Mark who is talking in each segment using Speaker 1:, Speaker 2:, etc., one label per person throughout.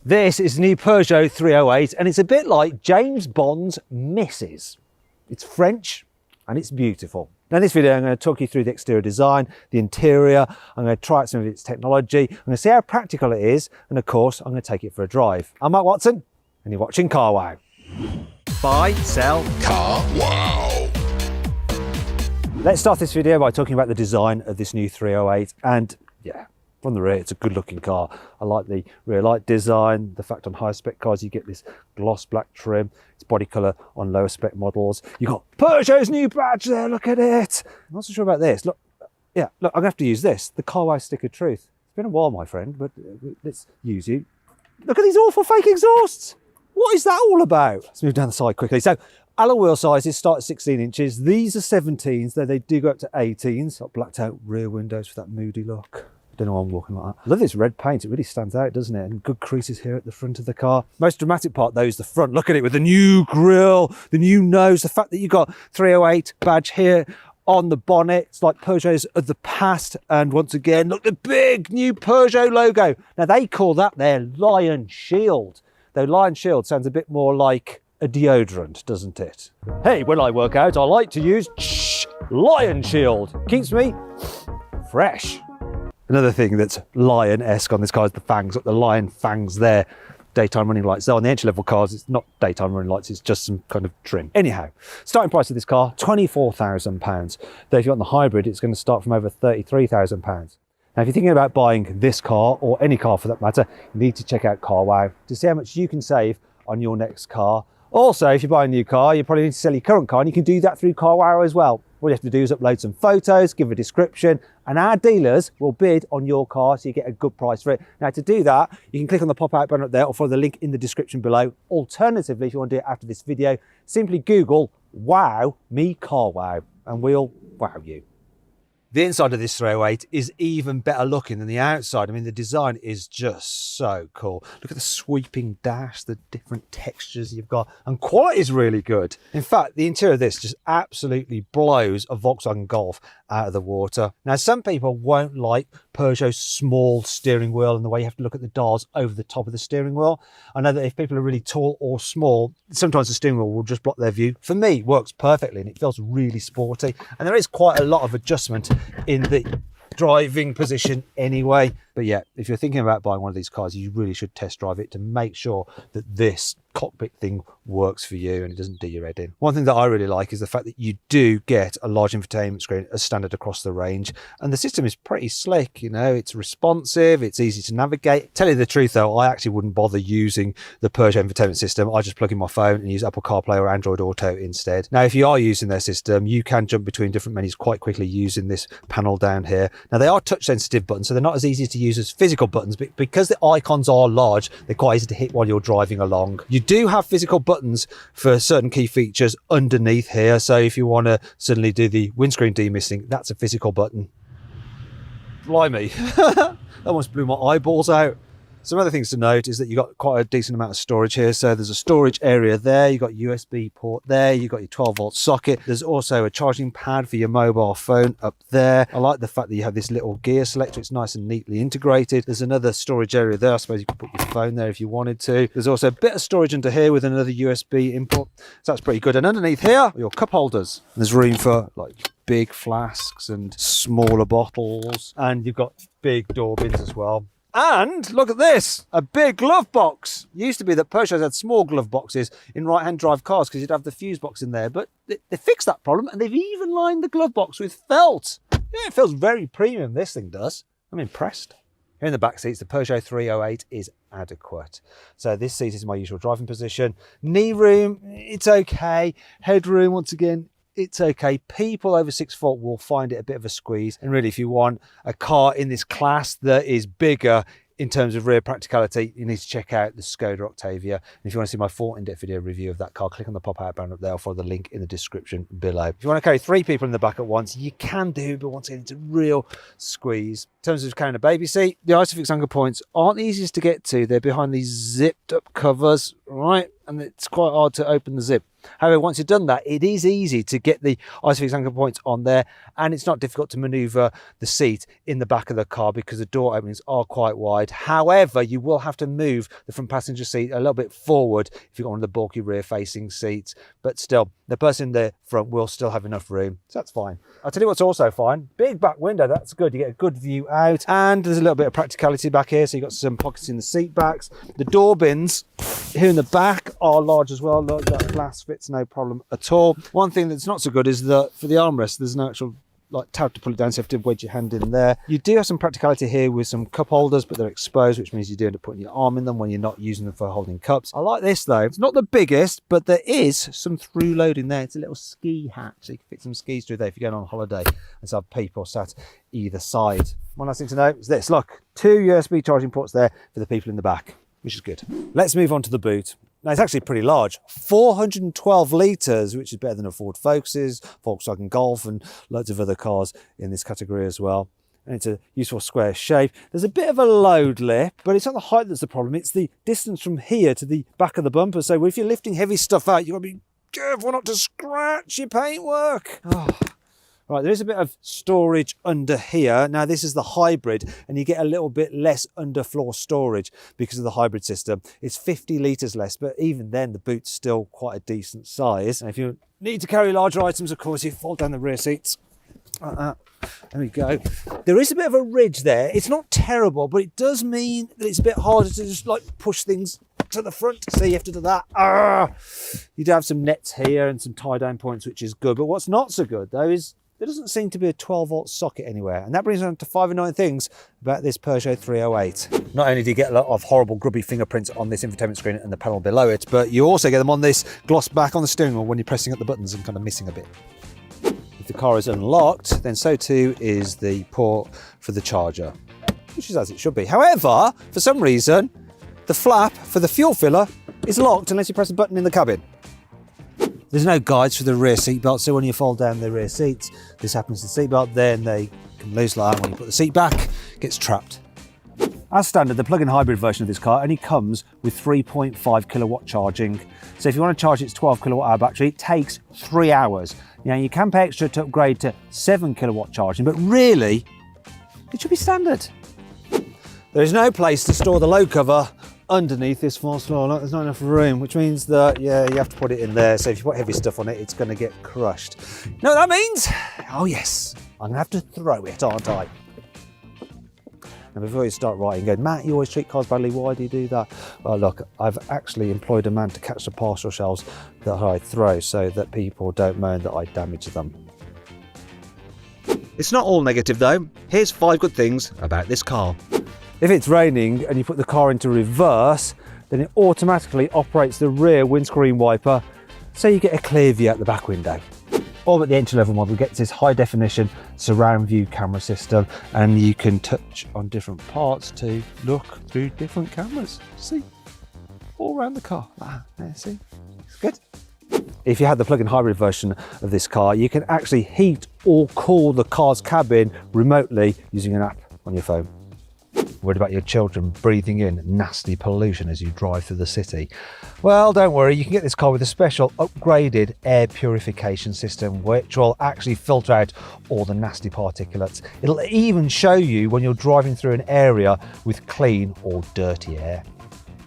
Speaker 1: This is the new Peugeot 308 and it's a bit like James Bond's Misses. It's French and it's beautiful. Now in this video I'm going to talk you through the exterior design, the interior, I'm going to try out some of its technology, I'm going to see how practical it is, and of course I'm going to take it for a drive. I'm Mark Watson and you're watching Car Wow. Buy, sell,
Speaker 2: Car Wow.
Speaker 1: Let's start this video by talking about the design of this new 308, and yeah, from the rear it's a good looking car. I like the rear light design, the fact on higher spec cars you get this gloss black trim, it's body colour on lower spec models. You've got Peugeot's new badge there, look at it. I'm not so sure about this. Look, yeah, look, I'm going to have to use this, the Car Wow stick of truth. It's been a while, my friend, but let's use you. Look at these awful fake exhausts. What is that all about? Let's move down the side quickly. So, alloy wheel sizes start at 16 inches. These are 17s, though they do go up to 18s. Got blacked out rear windows for that moody look. I don't know why I'm walking like that. I love this red paint. It really stands out, doesn't it? And good creases here at the front of the car. Most dramatic part, though, is the front. Look at it with the new grille, the new nose, the fact that you've got 308 badge here on the bonnet. It's like Peugeot's of the past. And once again, look, the big new Peugeot logo. Now, they call that their Lion Shield. Though Lion Shield sounds a bit more like a deodorant, doesn't it? Hey, when I work out, I like to use Lion Shield. Keeps me fresh. Another thing that's lion-esque on this car is the fangs. Got the lion fangs there. Daytime running lights. So on the entry-level cars, it's not daytime running lights, it's just some kind of trim. Anyhow, starting price of this car, £24,000. Though if you want the hybrid, it's going to start from over £33,000. Now, if you're thinking about buying this car, or any car for that matter, you need to check out Car Wow to see how much you can save on your next car. Also, if you buy a new car, you probably need to sell your current car, and you can do that through Car Wow as well. All you have to do is upload some photos, give a description, and our dealers will bid on your car so you get a good price for it. Now, to do that, you can click on the pop-out button up there or follow the link in the description below. Alternatively, if you want to do it after this video, simply Google "Wow Me Car Wow" and we'll wow you. The inside of this 308 is even better looking than the outside. I mean, the design is just so cool. Look at the sweeping dash, the different textures you've got, and quality is really good. In fact, the interior of this just absolutely blows a Volkswagen Golf out of the water. Now, some people won't like Peugeot's small steering wheel and the way you have to look at the dials over the top of the steering wheel. I know that if people are really tall or small, sometimes the steering wheel will just block their view. For me, it works perfectly and it feels really sporty. And there is quite a lot of adjustment in the driving position anyway. But yeah, if you're thinking about buying one of these cars, you really should test drive it to make sure that this cockpit thing works for you and it doesn't do your head in. One thing that I really like is the fact that you do get a large infotainment screen as standard across the range, and the system is pretty slick. You know, it's responsive, it's easy to navigate. Tell you the truth though, I actually wouldn't bother using the Peugeot infotainment system. I just plug in my phone and use Apple CarPlay or Android Auto instead. Now, if you are using their system, you can jump between different menus quite quickly using this panel down here. Now, they are touch sensitive buttons, so they're not as easy to use as physical buttons, but because the icons are large, they're quite easy to hit while you're driving along. You do have physical buttons for certain key features underneath here, so if you want to suddenly do the windscreen demisting, that's a physical button. Blimey, that almost blew my eyeballs out. Some other things to note is that you've got quite a decent amount of storage here. So there's a storage area there, you've got USB port there, you've got your 12-volt socket. There's also a charging pad for your mobile phone up there. I like the fact that you have this little gear selector. It's nice and neatly integrated. There's another storage area there. I suppose you could put your phone there if you wanted to. There's also a bit of storage under here with another USB input. So that's pretty good. And underneath here are your cup holders. There's room for like big flasks and smaller bottles. And you've got big door bins as well. And look at this, a big glove box. It used to be that Peugeot had small glove boxes in right-hand drive cars because you'd have the fuse box in there, but they fixed that problem and they've even lined the glove box with felt. Yeah, it feels very premium, this thing does. I'm impressed. Here in the back seats, the Peugeot 308 is adequate. So this seat is my usual driving position. Knee room, it's okay. Headroom, once again, it's okay. People over 6 foot will find it a bit of a squeeze. And really, if you want a car in this class that is bigger in terms of rear practicality, you need to check out the Skoda Octavia. And if you want to see my full in-depth video review of that car, click on the pop-out button up there or follow the link in the description below. If you want to carry 3 people in the back at once, you can do, but once again, it's a real squeeze. In terms of carrying a baby seat, the Isofix anchor points aren't the easiest to get to. They're behind these zipped up covers, right? And it's quite hard to open the zip. However, once you've done that, it is easy to get the isofix anchor points on there, and it's not difficult to maneuver the seat in the back of the car because the door openings are quite wide. However, you will have to move the front passenger seat a little bit forward if you've got one of the bulky rear facing seats, but still the person in the front will still have enough room, so that's fine. I'll tell you what's also fine, big back window, that's good. You get a good view out, and there's a little bit of practicality back here, so you've got some pockets in the seat backs. The door bins here in the back are large as well. Look, that glass fits no problem at all. One thing that's not so good is that for the armrest, there's no actual like tab to pull it down, so you have to wedge your hand in there. You do have some practicality here with some cup holders, but they're exposed, which means you do end up putting your arm in them when you're not using them for holding cups. I like this though. It's not the biggest, but there is some through loading there. It's a little ski hatch, so you can fit some skis through there if you're going on holiday and so have people sat either side. One last thing to know is this. Look, 2 USB charging ports there for the people in the back, which is good. Let's move on to the boot. Now, it's actually pretty large, 412 litres, which is better than a Ford Focus's, Volkswagen Golf, and loads of other cars in this category as well. And it's a useful square shape. There's a bit of a load lip, but it's not the height that's the problem. It's the distance from here to the back of the bumper. So if you're lifting heavy stuff out, you've got to be careful not to scratch your paintwork. Oh. Right, there is a bit of storage under here. Now this is the hybrid, and you get a little bit less underfloor storage because of the hybrid system. It's 50 litres less, but even then the boot's still quite a decent size. And if you need to carry larger items, of course, you fold down the rear seats. There we go. There is a bit of a ridge there. It's not terrible, but it does mean that it's a bit harder to just like push things to the front. So you have to do that. You do have some nets here and some tie down points, which is good. But what's not so good though is there doesn't seem to be a 12-volt socket anywhere. And that brings us on to 5 annoying things about this Peugeot 308. Not only do you get a lot of horrible grubby fingerprints on this infotainment screen and the panel below it, but you also get them on this gloss back on the steering wheel when you're pressing up the buttons and kind of missing a bit. If the car is unlocked, then so too is the port for the charger, which is as it should be. However, for some reason, the flap for the fuel filler is locked unless you press a button in the cabin. There's no guides for the rear seat belt, so when you fold down the rear seats, this happens to the seat belt, then they can loose like that. When you put the seat back, it gets trapped. As standard, the plug-in hybrid version of this car only comes with 3.5 kilowatt charging. So if you want to charge its 12 kilowatt hour battery, it takes 3 hours. Now you can pay extra to upgrade to 7 kilowatt charging, but really, it should be standard. There is no place to store the load cover underneath this false floor. Look, there's not enough room, which means that, yeah, you have to put it in there. So if you put heavy stuff on it, it's going to get crushed. You know what that means? Oh yes, I'm going to have to throw it, aren't I? Now before you start writing, going, Matt, you always treat cars badly, why do you do that? Well look, I've actually employed a man to catch the parcel shelves that I throw so that people don't moan that I damage them. It's not all negative though. Here's 5 good things about this car. If it's raining and you put the car into reverse, then it automatically operates the rear windscreen wiper, so you get a clear view out the back window. All but the entry-level model gets this high-definition surround view camera system, and you can touch on different parts to look through different cameras. See, all around the car. There, see, it's good. If you had the plug-in hybrid version of this car, you can actually heat or cool the car's cabin remotely using an app on your phone. Worried about your children breathing in nasty pollution as you drive through the city? Well, don't worry, you can get this car with a special upgraded air purification system which will actually filter out all the nasty particulates. It'll even show you when you're driving through an area with clean or dirty air.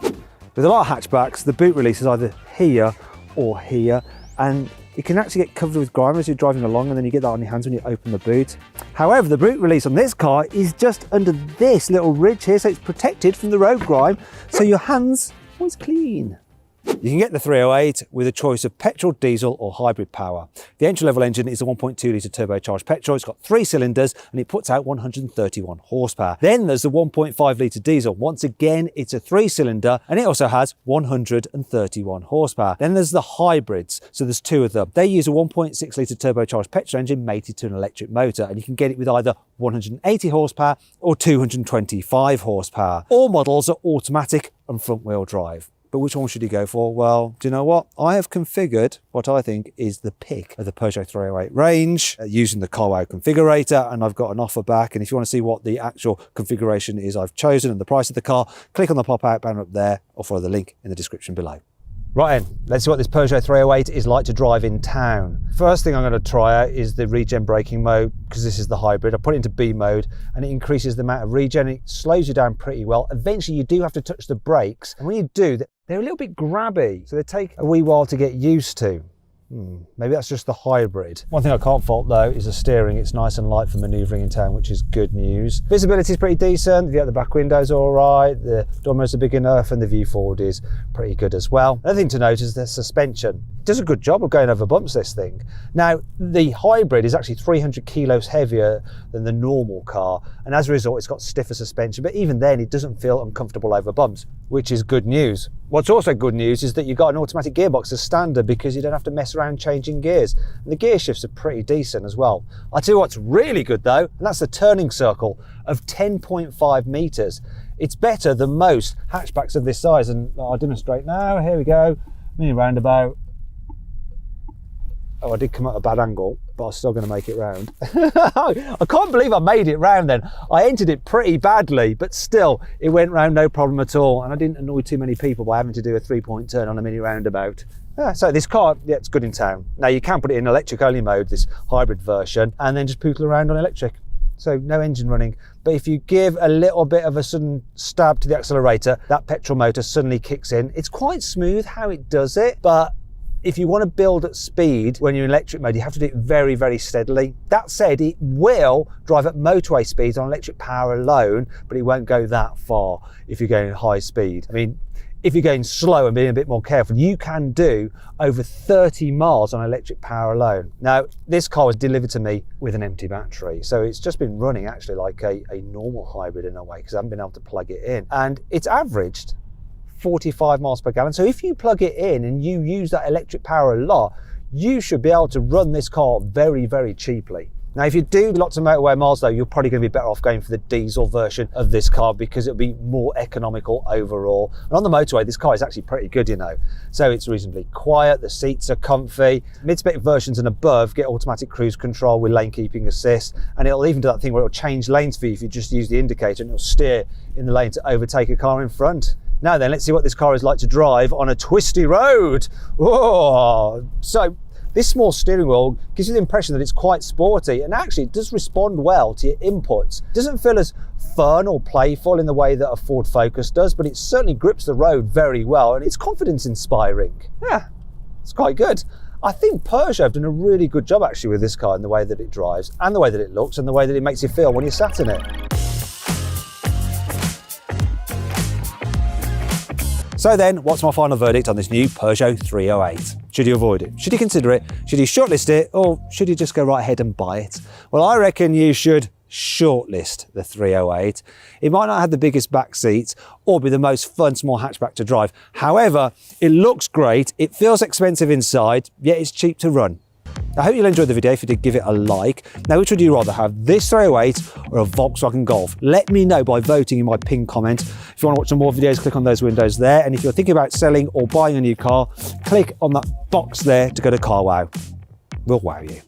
Speaker 1: With a lot of hatchbacks, the boot release is either here or here, and it can actually get covered with grime as you're driving along, and then you get that on your hands when you open the boot. However, the boot release on this car is just under this little ridge here, so it's protected from the road grime, so your hands are always clean. You can get the 308 with a choice of petrol, diesel or hybrid power. The entry-level engine is a 1.2 litre turbocharged petrol. It's got 3 cylinders and it puts out 131 horsepower. Then there's the 1.5 litre diesel. Once again, it's a 3-cylinder and it also has 131 horsepower. Then there's the hybrids. So there's 2 of them. They use a 1.6 litre turbocharged petrol engine mated to an electric motor, and you can get it with either 180 horsepower or 225 horsepower. All models are automatic and front-wheel drive. But which one should you go for? Well, do you know what? I have configured what I think is the pick of the Peugeot 308 range using the CarWow configurator, and I've got an offer back. And if you want to see what the actual configuration is I've chosen and the price of the car, click on the pop-out banner up there or follow the link in the description below. Right then, let's see what this Peugeot 308 is like to drive in town. First thing I'm going to try out is the regen braking mode, because this is the hybrid. I put it into B mode and it increases the amount of regen. It slows you down pretty well. Eventually you do have to touch the brakes, and when you do, they're a little bit grabby, so they take a wee while to get used to. Maybe that's just the hybrid. One thing I can't fault though is the steering. It's nice and light for manoeuvring in town, which is good news. Visibility is pretty decent. The back window's all right. The door mirrors are big enough, and the view forward is pretty good as well. Another thing to note is the suspension. It does a good job of going over bumps, this thing. Now, the hybrid is actually 300 kilos heavier than the normal car, and as a result, it's got stiffer suspension, but even then, it doesn't feel uncomfortable over bumps, which is good news. What's also good news is that you've got an automatic gearbox as standard, because you don't have to mess around changing gears. And the gear shifts are pretty decent as well. I'll tell you what's really good though, and that's the turning circle of 10.5 meters. It's better than most hatchbacks of this size, and I'll demonstrate now. Here we go, mini roundabout. Oh, I did come at a bad angle, but I was still going to make it round. I can't believe I made it round then. I entered it pretty badly, but still, it went round no problem at all. And I didn't annoy too many people by having to do a 3-point turn on a mini roundabout. So this car, yeah, it's good in town. Now you can put it in electric only mode, this hybrid version, and then just poodle around on electric. So no engine running. But if you give a little bit of a sudden stab to the accelerator, that petrol motor suddenly kicks in. It's quite smooth how it does it, but if you want to build at speed when you're in electric mode, you have to do it very, very steadily. That said, it will drive at motorway speeds on electric power alone, but it won't go that far if you're going high speed. I mean, if you're going slow and being a bit more careful, you can do over 30 miles on electric power alone. Now, this car was delivered to me with an empty battery, so it's just been running actually like a normal hybrid in a way, because I haven't been able to plug it in. And it's averaged 45 miles per gallon. So if you plug it in and you use that electric power a lot, you should be able to run this car very, very cheaply. Now, if you do lots of motorway miles though, you're probably going to be better off going for the diesel version of this car, because it'll be more economical overall. And on the motorway, this car is actually pretty good, you know. So it's reasonably quiet, the seats are comfy. Mid-spec versions and above get automatic cruise control with lane keeping assist, and it'll even do that thing where it'll change lanes for you if you just use the indicator, and it'll steer in the lane to overtake a car in front. Now then, let's see what this car is like to drive on a twisty road. Oh, so this small steering wheel gives you the impression that it's quite sporty, and actually it does respond well to your inputs. It doesn't feel as fun or playful in the way that a Ford Focus does, but it certainly grips the road very well, and it's confidence inspiring. Yeah, it's quite good. I think Peugeot have done a really good job actually with this car in the way that it drives, and the way that it looks, and the way that it makes you feel when you're sat in it. So then, what's my final verdict on this new Peugeot 308? Should you avoid it? Should you consider it? Should you shortlist it? Or should you just go right ahead and buy it? Well, I reckon you should shortlist the 308. It might not have the biggest back seats or be the most fun small hatchback to drive. However, it looks great, it feels expensive inside, yet it's cheap to run. I hope you'll enjoy the video. If you did, give it a like. Now, which would you rather have, this 308 or a Volkswagen Golf? Let me know by voting in my pinned comment. If you want to watch some more videos, click on those windows there. And if you're thinking about selling or buying a new car, click on that box there to go to Car Wow. We'll wow you.